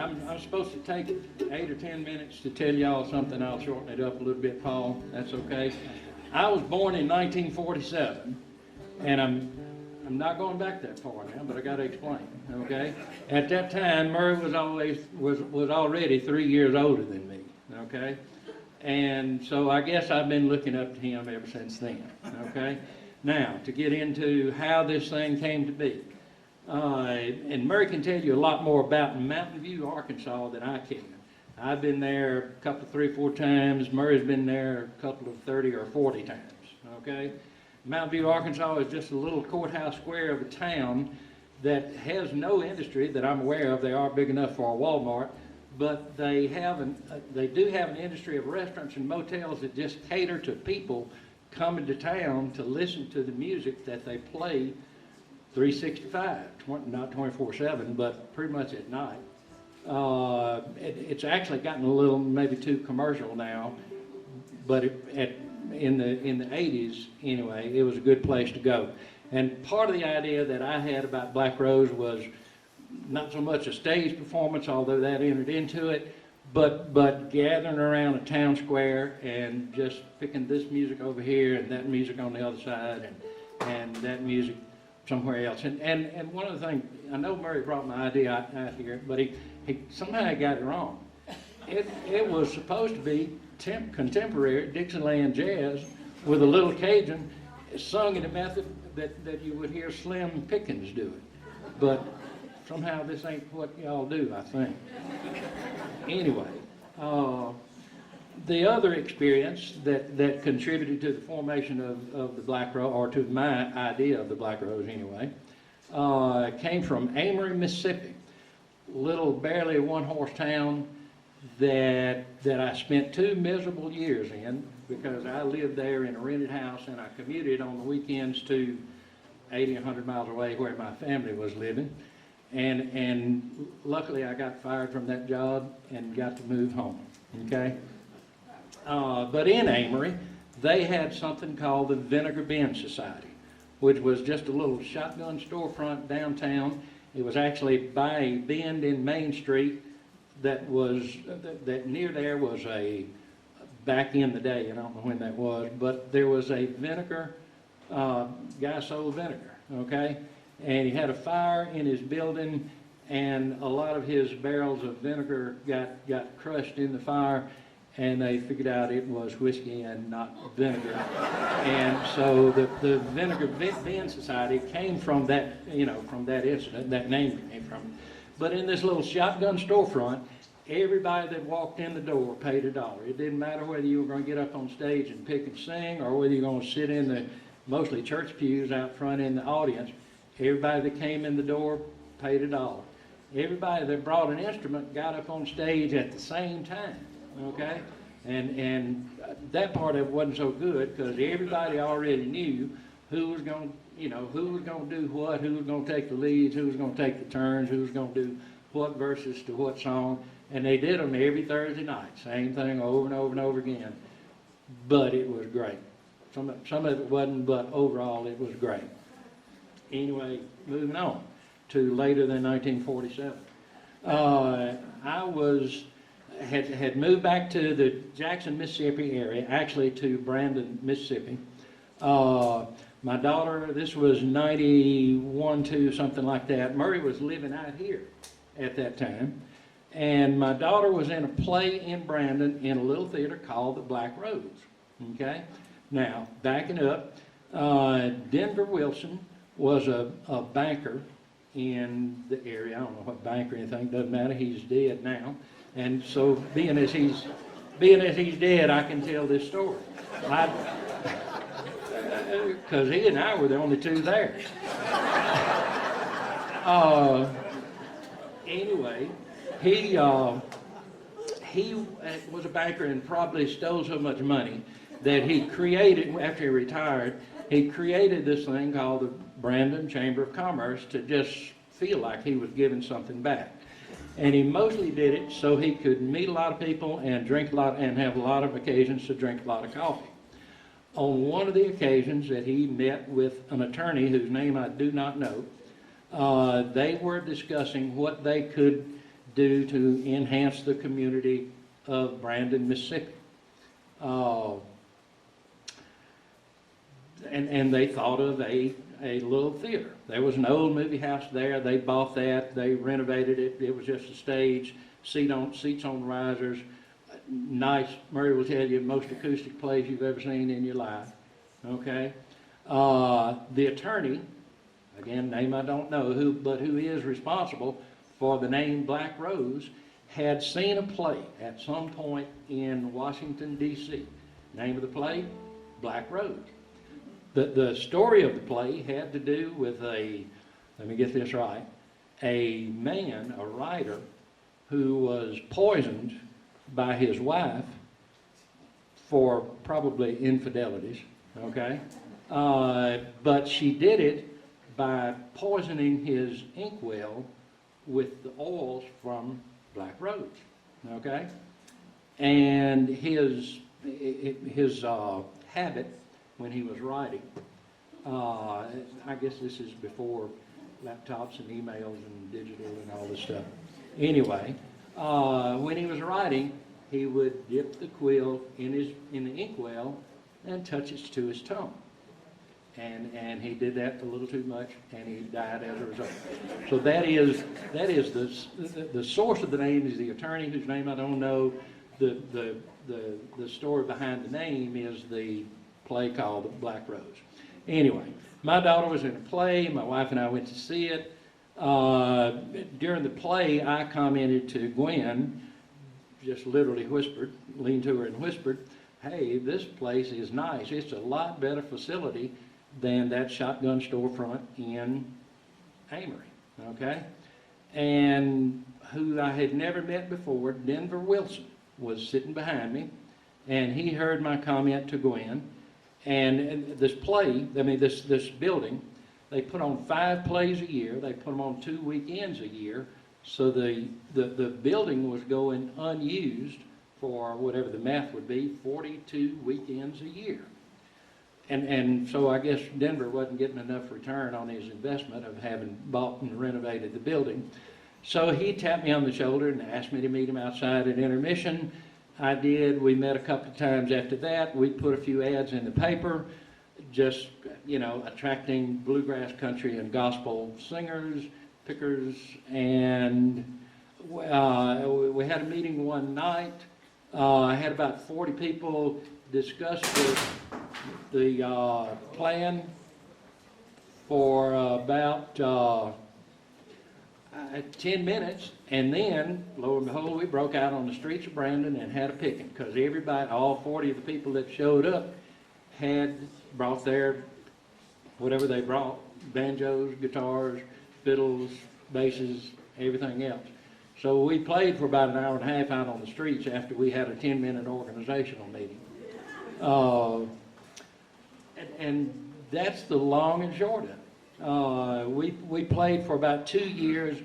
I'm supposed to take 8 or 10 minutes to tell y'all something. I'll shorten it up a little bit, Paul. That's okay. I was born in 1947, and I'm not going back that far now, but I got to explain. Okay. At that time, Murry was already 3 years older than me. Okay. And so I guess I've been looking up to him ever since then. Okay. Now, to get into how this thing came to be. And Murry can tell you a lot more about Mountain View, Arkansas than I can. I've been there a couple, 3 or 4 times. Murray's been there a couple of 30 or 40 times, okay? Mountain View, Arkansas is just a little courthouse square of a town that has no industry that I'm aware of. They are big enough for a Walmart, but they do have an industry of restaurants and motels that just cater to people coming to town to listen to the music that they play 365, not 24/7, but pretty much at night. It's actually gotten a little, maybe too commercial now, but in the 80s anyway, it was a good place to go. And part of the idea that I had about Black Rose was not so much a stage performance, although that entered into it, but gathering around a town square and just picking this music over here and that music on the other side and that music somewhere else. And one of the things, I know Murry brought my idea out here, but he somehow got it wrong. It was supposed to be contemporary Dixieland jazz with a little Cajun sung in a method that you would hear Slim Pickens do it. But somehow this ain't what y'all do, I think. Anyway, the other experience that contributed to the formation of the Black Rose, or to my idea of the Black Rose anyway, came from Amory, Mississippi. Little, barely one-horse town that I spent 2 miserable years in because I lived there in a rented house and I commuted on the weekends to 80, 100 miles away where my family was living. And luckily I got fired from that job and got to move home, okay? But in Amory, they had something called the Vinegar Bin Society, which was just a little shotgun storefront downtown. It was actually by a bend in Main Street that near there was back in the day, I don't know when that was, but there was a vinegar, guy sold vinegar, okay? And he had a fire in his building and a lot of his barrels of vinegar got crushed in the fire, and they figured out it was whiskey and not vinegar. And so the Vinegar Bin Society came from that, from that incident, that name came from it. But in this little shotgun storefront, everybody that walked in the door paid $1. It didn't matter whether you were going to get up on stage and pick and sing or whether you were going to sit in the mostly church pews out front in the audience. Everybody that came in the door paid $1. Everybody that brought an instrument got up on stage at the same time. Okay, and that part of it wasn't so good because everybody already knew who was going to, who was going to do what, who was going to take the leads, who was going to take the turns, who was going to do what verses to what song, and they did them every Thursday night, same thing over and over and over again. But it was great. Some of it wasn't, but overall it was great. Anyway, moving on to later than 1947, I had moved back to the Jackson, Mississippi area, actually to Brandon, Mississippi. My daughter, this was 91, 2, something like that. Murry was living out here at that time. And my daughter was in a play in Brandon in a little theater called the Black Rose. Okay? Now, backing up, Denver Wilson was a banker in the area. I don't know what bank or anything, doesn't matter. He's dead now. And so, being as he's dead, I can tell this story. Because he and I were the only two there. Anyway, he was a banker and probably stole so much money that he created, after he retired, he created this thing called the Brandon Chamber of Commerce to just feel like he was giving something back. And he mostly did it so he could meet a lot of people and drink a lot and have a lot of occasions to drink a lot of coffee. On one of the occasions that he met with an attorney whose name I do not know, they were discussing what they could do to enhance the community of Brandon, Mississippi. And they thought of a little theater. There was an old movie house there. They bought that. They renovated it. It was just a stage, seats on risers. Nice. Murray will tell you, most acoustic plays you've ever seen in your life. Okay. The attorney, again, name I don't know, who is responsible for the name Black Rose, had seen a play at some point in Washington, D.C. Name of the play, Black Rose. The story of the play had to do with let me get this right, a man, a writer, who was poisoned by his wife for probably infidelities, okay? But she did it by poisoning his inkwell with the oils from Black Rose, okay? And his habit when he was writing, I guess this is before laptops and emails and digital and all this stuff. Anyway, when he was writing, he would dip the quill in the inkwell and touch it to his tongue. And he did that a little too much, and he died as a result. So that is the source of the name is the attorney, whose name I don't know. The story behind the name is the play called Black Rose. Anyway, my daughter was in a play. My wife and I went to see it. During the play, I commented to Gwen, just literally whispered, leaned to her and whispered, "Hey, this place is nice. It's a lot better facility than that shotgun storefront in Amory," okay? And who I had never met before, Denver Wilson, was sitting behind me, and he heard my comment to Gwen. And this play, this building, they put on 5 plays a year. They put them on 2 weekends a year. So the building was going unused for whatever the math would be, 42 weekends a year. And so I guess Denver wasn't getting enough return on his investment of having bought and renovated the building. So he tapped me on the shoulder and asked me to meet him outside at intermission. I did. We met a couple of times after that. We put a few ads in the paper, just, attracting bluegrass country and gospel singers, pickers, and we had a meeting one night. I had about 40 people discuss the plan for about 10 minutes, and then, lo and behold, we broke out on the streets of Brandon and had a picnic, because everybody, all 40 of the people that showed up, had brought their, whatever they brought, banjos, guitars, fiddles, basses, everything else. So we played for about an hour and a half out on the streets after we had a 10-minute organizational meeting. And that's the long and short of it. We played for about 2 years,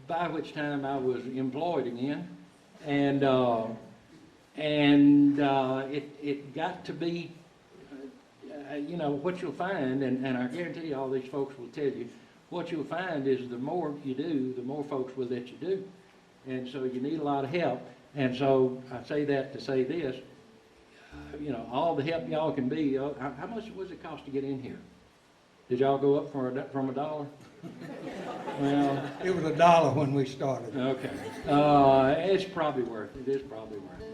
by which time I was employed again, and it got to be, what you'll find, and I guarantee all these folks will tell you, what you'll find is the more you do, the more folks will let you do, and so you need a lot of help. And so I say that to say this, all the help y'all can be. How much was it cost to get in here? Did y'all go up from $1? Well, it was $1 when we started. Okay. It's probably worth it. It is probably worth it.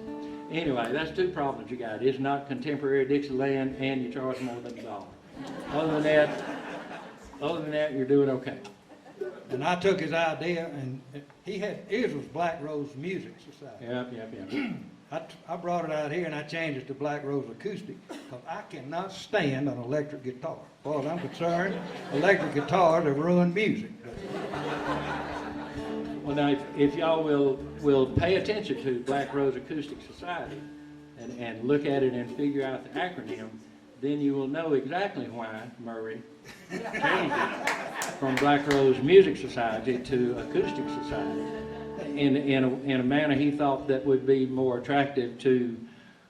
Anyway, that's 2 problems you got. It's not contemporary Dixieland, and you charge more than $1. Other than that, you're doing okay. And I took his idea, and his was Black Rose Music Society. Yep. I brought it out here, and I changed it to Black Rose Acoustic, because I cannot stand an electric guitar. As far as I'm concerned, electric guitars have ruined music. Well, now, if y'all will pay attention to Black Rose Acoustic Society and look at it and figure out the acronym, then you will know exactly why Murray changed it from Black Rose Music Society to Acoustic Society in a manner he thought that would be more attractive to,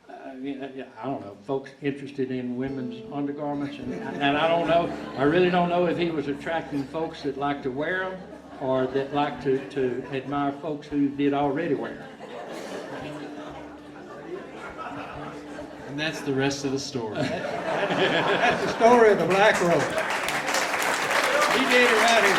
I don't know, folks interested in women's undergarments, and I don't know, I really don't know if he was attracting folks that like to wear them or that like to admire folks who did already wear it. And that's the rest of the story. That's the story of the Black Rose. He did it right here.